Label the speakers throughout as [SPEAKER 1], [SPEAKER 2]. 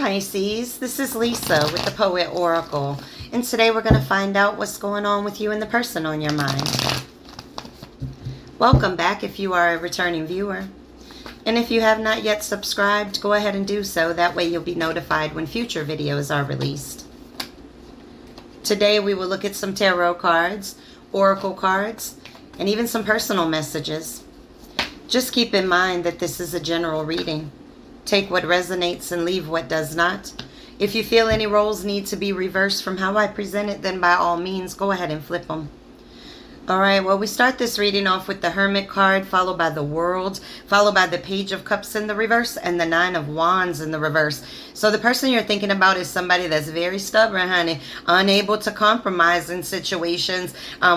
[SPEAKER 1] Pisces, this is Lisa with the Poet Oracle, and today we're going to find out what's going on with you and the person on your mind. Welcome back if you are a returning viewer. And if you have not yet subscribed, go ahead and do so. That way you'll be notified when future videos are released. Today we will look at some tarot cards, oracle cards, and even some personal messages. Just keep in mind that this is a general reading. Take what resonates and leave what does not. If you feel any roles need to be reversed from how I present it, then by all means, go ahead and flip them. All right, well, we start this reading off with the Hermit card, followed by the World, followed by the Page of Cups in the reverse, and the Nine of Wands in the reverse. So the person you're thinking about is somebody that's very stubborn, honey, unable to compromise in situations.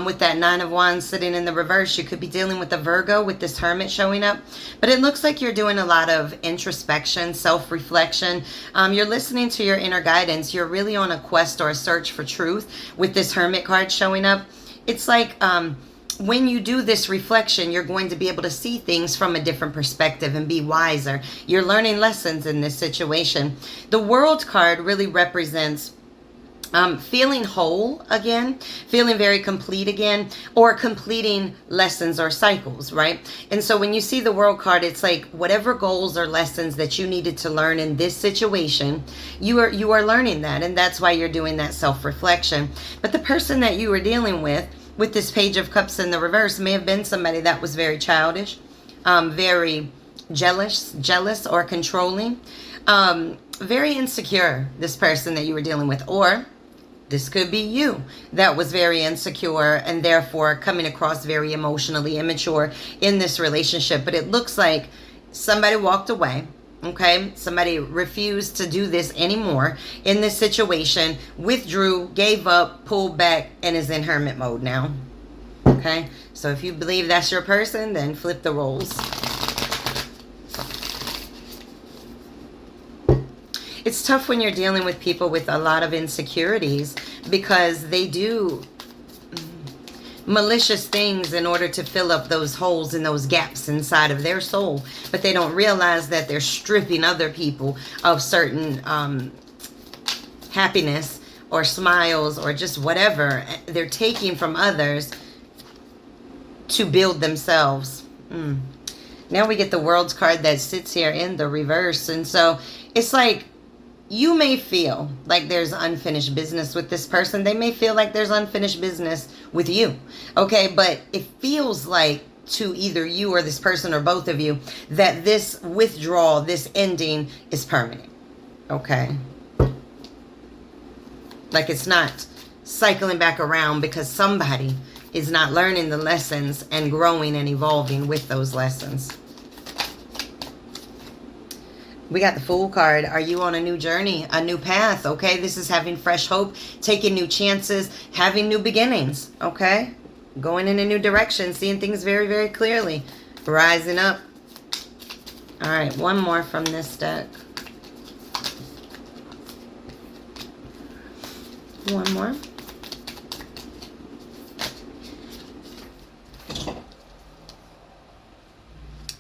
[SPEAKER 1] With that Nine of Wands sitting in the reverse, you could be dealing with a Virgo with this Hermit showing up. But it looks like you're doing a lot of introspection, self-reflection. You're listening to your inner guidance. You're really on a quest or a search for truth with this Hermit card showing up. It's like when you do this reflection, you're going to be able to see things from a different perspective and be wiser. You're learning lessons in this situation. The World card really represents feeling whole again, feeling very complete again, or completing lessons or cycles, right? And so when you see the World card, it's like whatever goals or lessons that you needed to learn in this situation, you are learning that, and that's why you're doing that self-reflection. But the person that you were dealing with this Page of Cups in the reverse may have been somebody that was very childish, very jealous or controlling, very insecure, this person that you were dealing with. Or this could be you that was very insecure and therefore coming across very emotionally immature in this relationship. But it looks like somebody walked away. Okay, somebody refused to do this anymore in this situation, withdrew, gave up, pulled back, and is in hermit mode now. Okay, so if you believe that's your person, then flip the roles. It's tough when you're dealing with people with a lot of insecurities because they do malicious things in order to fill up those holes and those gaps inside of their soul, but they don't realize that they're stripping other people of certain happiness or smiles or just whatever they're taking from others to build themselves. Now we get the World's card that sits here in the reverse, and so it's like you may feel like there's unfinished business with this person. They may feel like there's unfinished business with you. Okay, but it feels like to either you or this person or both of you that this withdrawal, this ending is permanent. Okay. Like it's not cycling back around because somebody is not learning the lessons and growing and evolving with those lessons. We got the Fool card. Are you on a new journey, a new path? Okay, this is having fresh hope, taking new chances, having new beginnings. Okay, going in a new direction, seeing things very, very clearly, rising up. All right, one more from this deck. One more.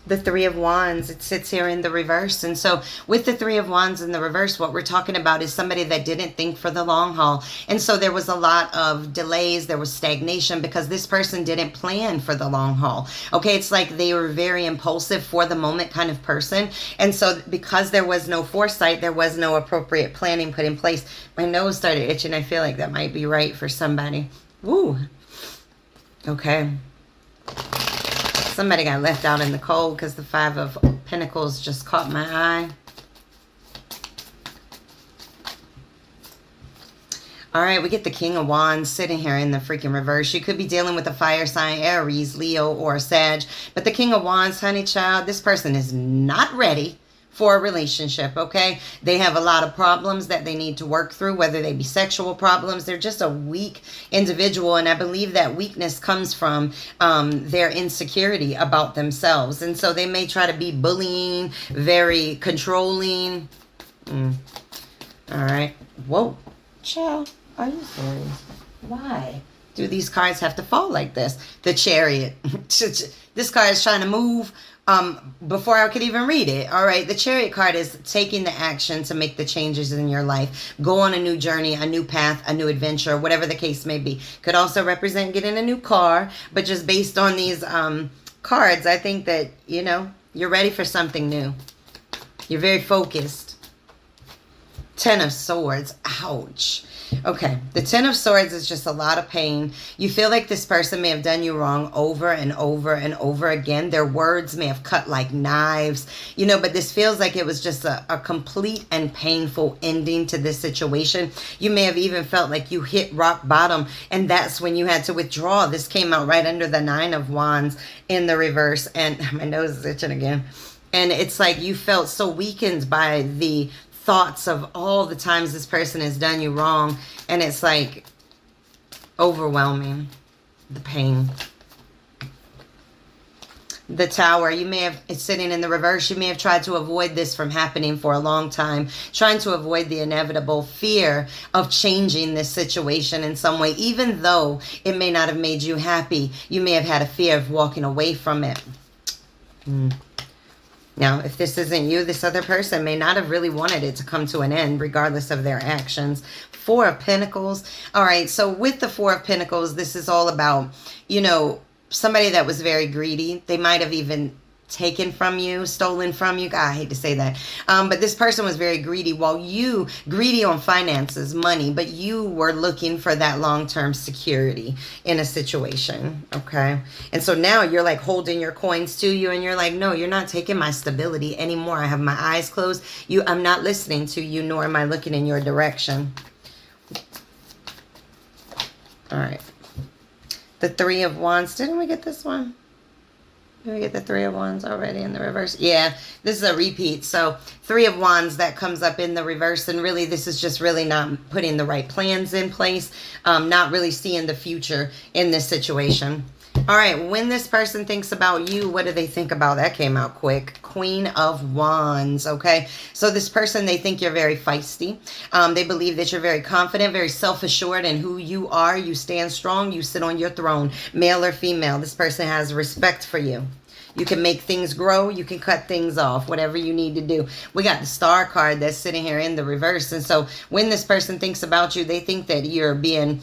[SPEAKER 1] The Three of Wands, it sits here in the reverse. And so with the Three of Wands in the reverse, what we're talking about is somebody that didn't think for the long haul. And so there was a lot of delays, there was stagnation because this person didn't plan for the long haul. Okay, it's like they were very impulsive for the moment kind of person. And so because there was no foresight, there was no appropriate planning put in place. My nose started itching. I feel like that might be right for somebody. Woo. Okay. Somebody got left out in the cold because the Five of Pentacles just caught my eye. All right, we get the King of Wands sitting here in the freaking reverse. You could be dealing with a fire sign, Aries, Leo, or Sag. But the King of Wands, honey child, this person is not ready for a relationship, okay? They have a lot of problems that they need to work through, whether they be sexual problems. They're just a weak individual, and I believe that weakness comes from their insecurity about themselves. And so they may try to be bullying, very controlling. All right. Whoa. Child, are you serious? Why? do these cards have to fall like this? The Chariot. This card is trying to move before I could even read it. All right, the Chariot card is taking the action to make the changes in your life. Go on a new journey, a new path, a new adventure, whatever the case may be. Could also represent getting a new car, but just based on these cards, I think that, you know, you're ready for something new. You're very focused. Ten of Swords. Ouch. Okay, the Ten of Swords is just a lot of pain. You feel like this person may have done you wrong over and over and over again. Their words may have cut like knives, you know, but this feels like it was just a complete and painful ending to this situation. You may have even felt like you hit rock bottom, and that's when you had to withdraw. This came out right under the Nine of Wands in the reverse, and my nose is itching again. And it's like you felt so weakened by the thoughts of all the times this person has done you wrong, and it's like overwhelming, the pain. The Tower, you may have, it's sitting in the reverse, you may have tried to avoid this from happening for a long time, trying to avoid the inevitable fear of changing this situation in some way, even though it may not have made you happy. You may have had a fear of walking away from it. Now, if this isn't you, this other person may not have really wanted it to come to an end, regardless of their actions. Four of Pentacles. All right, so with the Four of Pentacles, this is all about, you know, somebody that was very greedy. They might have even taken from you, stolen from you. God, I hate to say that. But this person was very greedy, while you, greedy on finances, money, but you were looking for that long-term security in a situation, okay? And so now you're like holding your coins to you, and you're like, no, you're not taking my stability anymore. I have my eyes closed. I'm not listening to you, nor am I looking in your direction. All right. The Three of Wands. Didn't we get this one? Did we get the Three of Wands already in the reverse? Yeah, this is a repeat. So Three of Wands, that comes up in the reverse. And really, this is just really not putting the right plans in place. Not really seeing the future in this situation. All right, when this person thinks about you, what do they think about? That came out quick. Queen of Wands, okay? So this person, they think you're very feisty. They believe that you're very confident, very self-assured in who you are. You stand strong. You sit on your throne, male or female. This person has respect for you. You can make things grow. You can cut things off, whatever you need to do. We got the Star card that's sitting here in the reverse. And so when this person thinks about you, they think that you're being...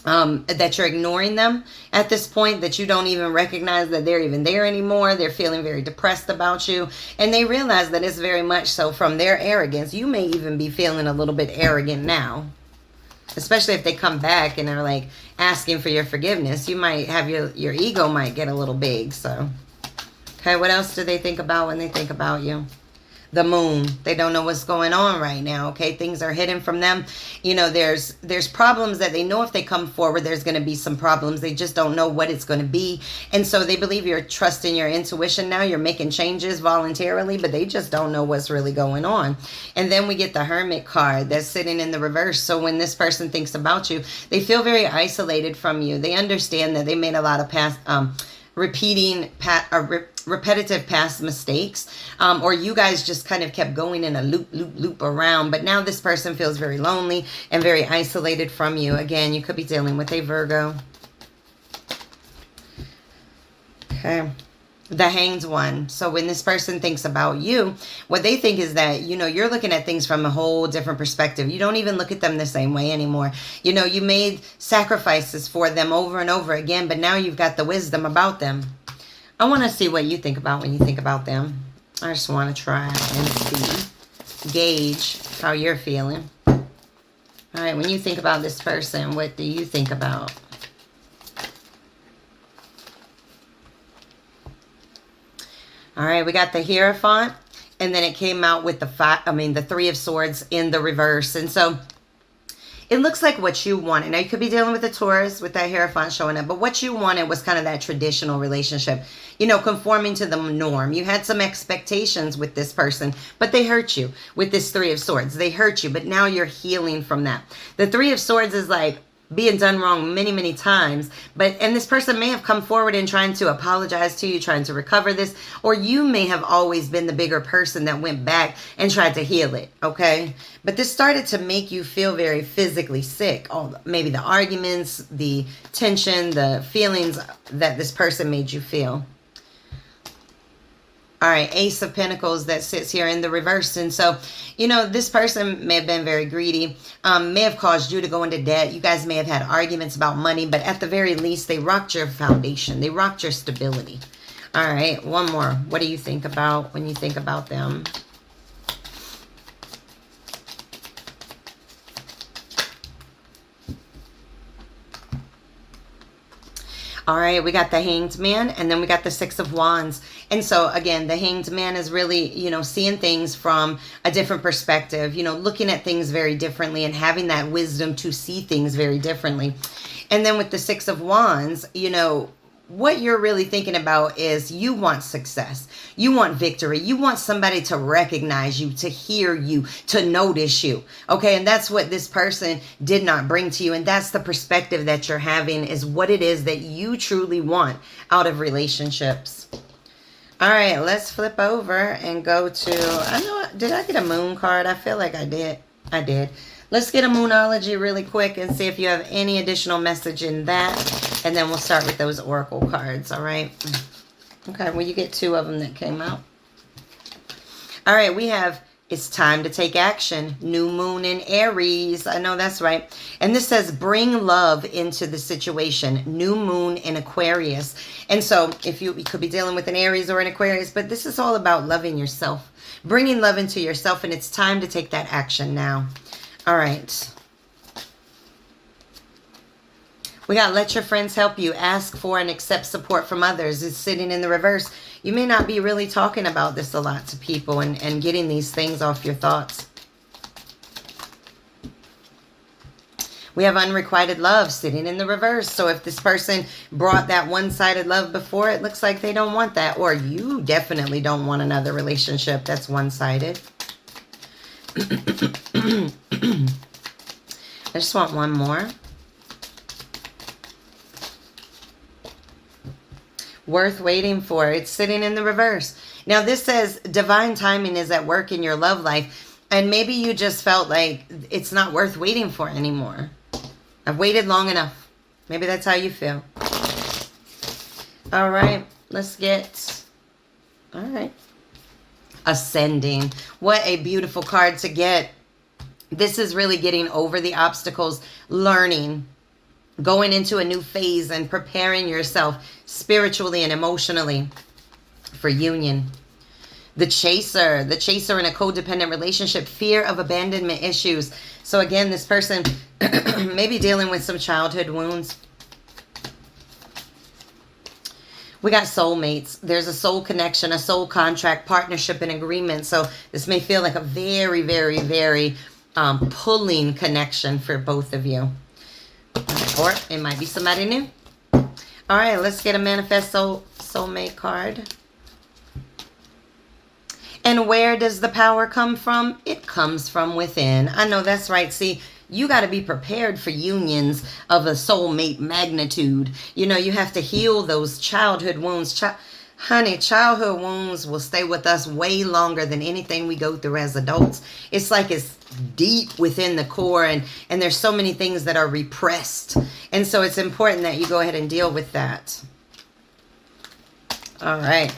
[SPEAKER 1] that you're ignoring them at this point, that you don't even recognize that they're even there anymore. They're feeling very depressed about you, and they realize that it's very much so from their arrogance. You may even be feeling a little bit arrogant now, especially if they come back and are like asking for your forgiveness. You might have your ego might get a little big. So, okay, what else do they think about when they think about you? The Moon. They don't know what's going on right now, okay? Things are hidden from them. You know, there's problems that they know if they come forward, there's going to be some problems. They just don't know what it's going to be. And so they believe you're trusting your intuition now. You're making changes voluntarily, but they just don't know what's really going on. And then we get the Hermit card that's sitting in the reverse. So when this person thinks about you, they feel very isolated from you. They understand that they made a lot of past... repetitive past mistakes, or you guys just kind of kept going in a loop around, but now this person feels very lonely and very isolated from you. Again, you could be dealing with a Virgo. Okay. The Hanged One. So when this person thinks about you, what they think is that, you know, you're looking at things from a whole different perspective. You don't even look at them the same way anymore. You know, you made sacrifices for them over and over again, but now you've got the wisdom about them. I want to see what you think about when you think about them. I just want to try and see, gauge how you're feeling. All right, when you think about this person, what do you think about? All right, we got the Hierophant, and then it came out with the Three of Swords in the reverse. And so it looks like what you wanted. Now, you could be dealing with a Taurus with that Hierophant showing up, but what you wanted was kind of that traditional relationship, you know, conforming to the norm. You had some expectations with this person, but they hurt you with this Three of Swords. They hurt you, but now you're healing from that. The Three of Swords is like, being done wrong many, many times. And this person may have come forward and trying to apologize to you, trying to recover this, or you may have always been the bigger person that went back and tried to heal it, okay? But this started to make you feel very physically sick. Maybe the arguments, the tension, the feelings that this person made you feel. All right, Ace of Pentacles that sits here in the reverse. And so, you know, this person may have been very greedy, may have caused you to go into debt. You guys may have had arguments about money, but at the very least, they rocked your foundation. They rocked your stability. All right, one more. What do you think about when you think about them? All right, we got the Hanged Man, and then we got the Six of Wands. And so, again, the Hanged Man is really, you know, seeing things from a different perspective, you know, looking at things very differently and having that wisdom to see things very differently. And then with the Six of Wands, you know, what you're really thinking about is you want success. You want victory. You want somebody to recognize you, to hear you, to notice you. Okay, and that's what this person did not bring to you. And that's the perspective that you're having, is what it is that you truly want out of relationships. All right, let's flip over and go to, did I get a moon card? I feel like I did. I did. Let's get a Moonology really quick and see if you have any additional message in that. And then we'll start with those Oracle cards, all right? Okay, well, you get two of them that came out. All right, we have, it's time to take action. New moon in Aries. I know that's right. And this says, bring love into the situation. New moon in Aquarius. And so if you could be dealing with an Aries or an Aquarius, but this is all about loving yourself. Bringing love into yourself, and it's time to take that action now. All right. We got let your friends help you. Ask for and accept support from others. It's sitting in the reverse. You may not be really talking about this a lot to people and getting these things off your thoughts. We have unrequited love sitting in the reverse. So if this person brought that one-sided love before, it looks like they don't want that. Or you definitely don't want another relationship that's one-sided. I just want one more. Worth waiting for. It's sitting in the reverse. Now this says divine timing is at work in your love life. And maybe you just felt like it's not worth waiting for anymore. I've waited long enough. Maybe that's how you feel. All right. Let's get... All right. Ascending. What a beautiful card to get. This is really getting over the obstacles, learning, going into a new phase and preparing yourself spiritually and emotionally for union. The chaser in a codependent relationship, fear of abandonment issues. So again, this person may be dealing with some childhood wounds. We got soulmates. There's a soul connection, a soul contract, partnership, and agreement. So this may feel like a very, very, very pulling connection for both of you. Or it might be somebody new. All right, let's get a manifest soulmate card. And where does the power come from? It comes from within. I know that's right. See, you got to be prepared for unions of a soulmate magnitude. You know, you have to heal those childhood wounds. Honey, childhood wounds will stay with us way longer than anything we go through as adults. It's like it's deep within the core, and there's so many things that are repressed. And so it's important that you go ahead and deal with that. All right.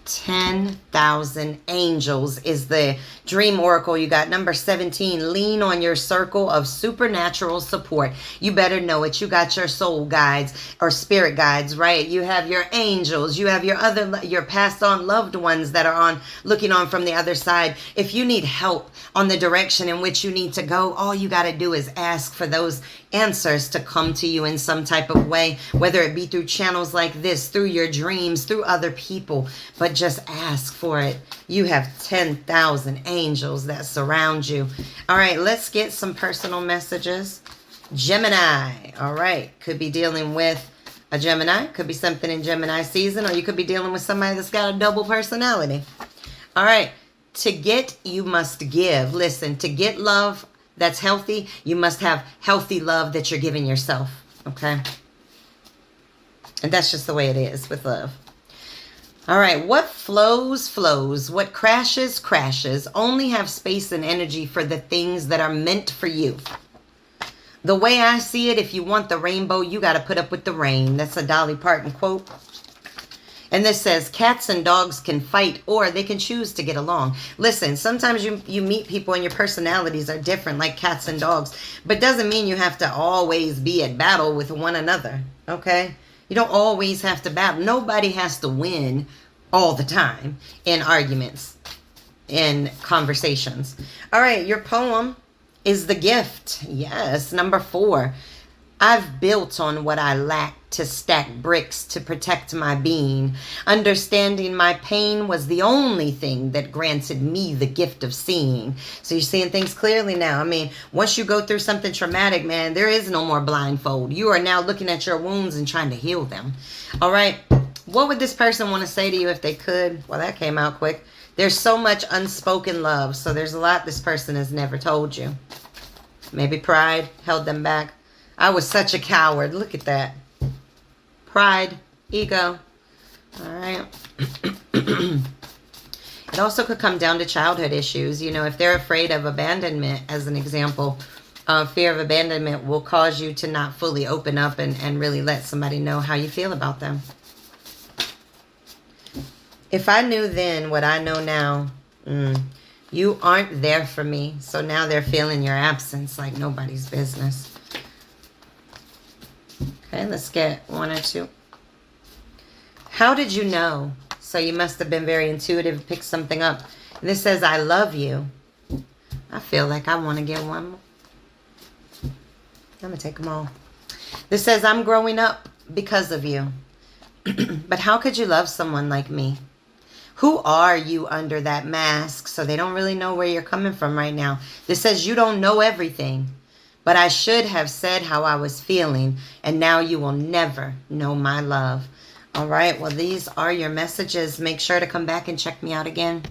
[SPEAKER 1] 10,000 angels is the dream oracle. You got number 17. Lean on your circle of supernatural support. You better know it. You got your soul guides or spirit guides, right? You have your angels. You have your passed on loved ones that are on looking on from the other side. If you need help on the direction in which you need to go, all you got to do is ask for those answers to come to you in some type of way, whether it be through channels like this, through your dreams, through other people, but just ask for it. You have 10,000 angels that surround you. All right, let's get some personal messages. Gemini. All right, could be dealing with a Gemini, could be something in Gemini season, or you could be dealing with somebody that's got a double personality. All right, to get, you must give. Listen, to get love, that's healthy, you must have healthy love that you're giving yourself, okay? And that's just the way it is with love. All right, what flows, flows. What crashes, crashes. Only have space and energy for the things that are meant for you. The way I see it, if you want the rainbow, you got to put up with the rain. That's a Dolly Parton quote. And this says, cats and dogs can fight or they can choose to get along. Listen, sometimes you meet people and your personalities are different, like cats and dogs. But doesn't mean you have to always be at battle with one another, okay? You don't always have to battle. Nobody has to win all the time in arguments, in conversations. All right, your poem is The Gift. Yes, number 4. I've built on what I lack to stack bricks to protect my being. Understanding my pain was the only thing that granted me the gift of seeing. So you're seeing things clearly now. I mean, once you go through something traumatic, man, there is no more blindfold. You are now looking at your wounds and trying to heal them. All right. What would this person want to say to you if they could? Well, that came out quick. There's so much unspoken love. So there's a lot this person has never told you. Maybe pride held them back. I was such a coward. Look at that. Pride, ego. All right. It also could come down to childhood issues. You know, if they're afraid of abandonment, as an example, fear of abandonment will cause you to not fully open up and really let somebody know how you feel about them. If I knew then what I know now, you aren't there for me. So now they're feeling your absence like nobody's business. Okay, let's get 1 or 2. How did you know? So you must have been very intuitive, picked something up. And this says, I love you. I feel like I want to get one more. I'm going to take them all. This says, I'm growing up because of you. But how could you love someone like me? Who are you under that mask? So they don't really know where you're coming from right now. This says, you don't know everything. But I should have said how I was feeling, and now you will never know my love. All right, well, these are your messages. Make sure to come back and check me out again.